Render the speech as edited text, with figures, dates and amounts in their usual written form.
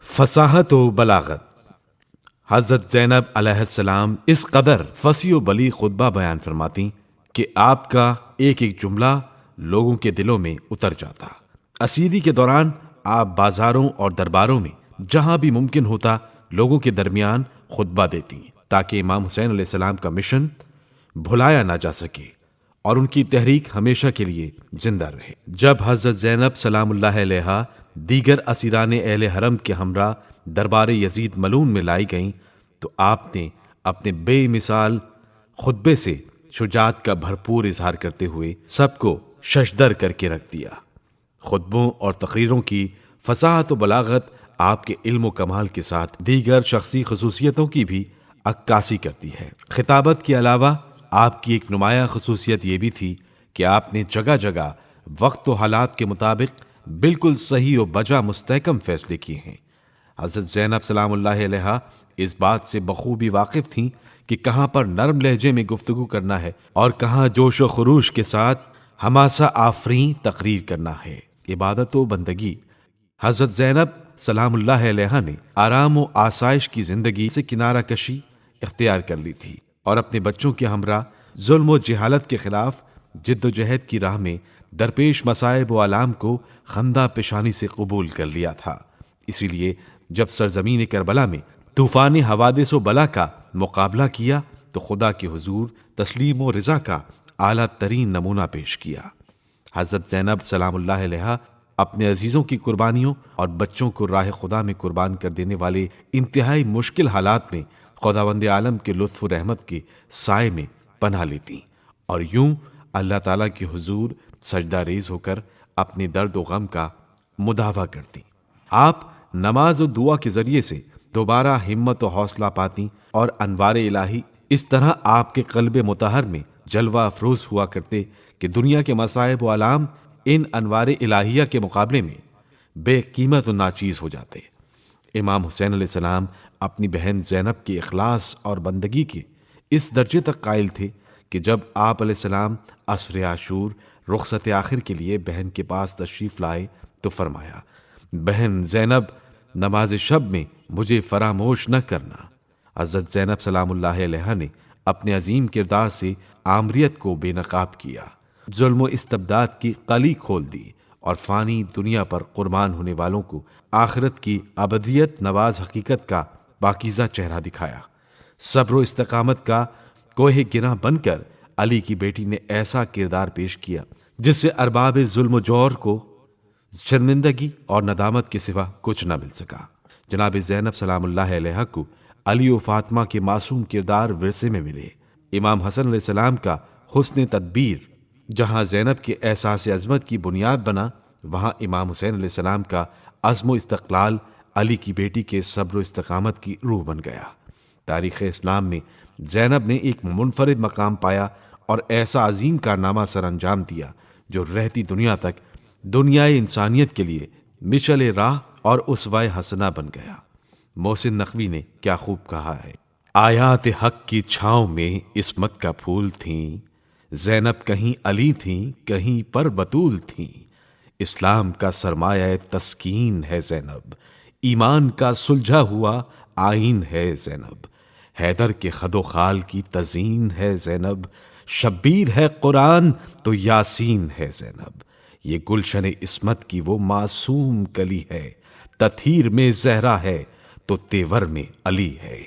فصاحت و بلاغت۔ حضرت زینب علیہ السلام اس قدر فصیح و بلیغ خطبہ بیان فرماتی کہ آپ کا ایک ایک جملہ لوگوں کے دلوں میں اتر جاتا۔ اسیری کے دوران آپ بازاروں اور درباروں میں جہاں بھی ممکن ہوتا لوگوں کے درمیان خطبہ دیتی تاکہ امام حسین علیہ السلام کا مشن بھلایا نہ جا سکے اور ان کی تحریک ہمیشہ کے لیے زندہ رہے۔ جب حضرت زینب سلام اللہ علیہا دیگر اسیران اہل حرم کے ہمراہ دربار یزید ملعون میں لائی گئیں تو آپ نے اپنے بے مثال خطبے سے شجاعت کا بھرپور اظہار کرتے ہوئے سب کو ششدر کر کے رکھ دیا۔ خطبوں اور تقریروں کی فصاحت و بلاغت آپ کے علم و کمال کے ساتھ دیگر شخصی خصوصیتوں کی بھی عکاسی کرتی ہے۔ خطابت کے علاوہ آپ کی ایک نمایاں خصوصیت یہ بھی تھی کہ آپ نے جگہ جگہ وقت و حالات کے مطابق بالکل صحیح و بجا مستحکم فیصلے کیے ہیں۔ حضرت زینب سلام اللہ علیہا اس بات سے بخوبی واقف تھیں کہ کہاں پر نرم لہجے میں گفتگو کرنا ہے اور کہاں جوش و خروش کے ساتھ حماسہ آفریں تقریر کرنا ہے۔ عبادت و بندگی۔ حضرت زینب سلام اللہ علیہا نے آرام و آسائش کی زندگی سے کنارہ کشی اختیار کر لی تھی اور اپنے بچوں کے ہمراہ ظلم و جہالت کے خلاف جد و جہد کی راہ میں درپیش مصائب و آلام کو خندہ پیشانی سے قبول کر لیا تھا۔ اسی لیے جب سرزمین کربلا میں طوفان حوادث و بلا کا مقابلہ کیا تو خدا کے حضور تسلیم و رضا کا اعلیٰ ترین نمونہ پیش کیا۔ حضرت زینب سلام اللہ علیہا اپنے عزیزوں کی قربانیوں اور بچوں کو راہ خدا میں قربان کر دینے والے انتہائی مشکل حالات میں خداوند عالم کے لطف و رحمت کے سائے میں پناہ لیتی اور یوں اللہ تعالیٰ کے حضور سجدہ ریز ہو کر اپنے درد و غم کا مداوع کرتی۔ آپ نماز و دعا کے ذریعے سے دوبارہ ہمت و حوصلہ پاتی اور انوار الہی اس طرح آپ کے قلب مطہر میں جلوہ افروز ہوا کرتے کہ دنیا کے مصائب و آلام ان انوار الہیہ کے مقابلے میں بے قیمت و ناچیز ہو جاتے۔ امام حسین علیہ السلام اپنی بہن زینب کے اخلاص اور بندگی کے اس درجے تک قائل تھے کہ جب آپ علیہ السلام عصر عاشور رخصت آخر کے لیے بہن کے پاس تشریف لائے تو فرمایا، بہن زینب نماز شب میں مجھے فراموش نہ کرنا۔ حضرت زینب سلام اللہ علیہا نے اپنے عظیم کردار سے آمریت کو بے نقاب کیا، ظلم و استبداد کی قلی کھول دی اور فانی دنیا پر قربان ہونے والوں کو آخرت کی ابدیت نواز حقیقت کا پاکیزہ چہرہ دکھایا۔ صبر و استقامت کا کوہ گراں بن کر علی کی بیٹی نے ایسا کردار پیش کیا جس سے ارباب ظلم و جور کو شرمندگی اور ندامت کے سوا کچھ نہ مل سکا۔ جناب زینب سلام اللہ علیہا کو علی و فاطمہ کے معصوم کردار ورثے میں ملے۔ امام حسن علیہ السلام کا حسن تدبیر جہاں زینب کے احساس عظمت کی بنیاد بنا، وہاں امام حسین علیہ السلام کا عزم و استقلال علی کی بیٹی کے صبر و استقامت کی روح بن گیا۔ تاریخ اسلام میں زینب نے ایک منفرد مقام پایا اور ایسا عظیم کارنامہ سر انجام دیا جو رہتی دنیا تک دنیائے انسانیت کے لیے مشعل راہ اور اسوہ حسنہ بن گیا۔ محسن نقوی نے کیا خوب کہا ہے، آیات حق کی چھاؤں میں عصمت کا پھول تھیں، زینب کہیں علی تھیں کہیں پر بطول تھیں، اسلام کا سرمایہ تسکین ہے زینب، ایمان کا سلجھا ہوا آئین ہے زینب، حیدر کے خد و خال کی تزئین ہے زینب، شبیر ہے قرآن تو یاسین ہے زینب، یہ گلشن عصمت کی وہ معصوم کلی ہے، تطہیر میں زہرا ہے تو تیور میں علی ہے۔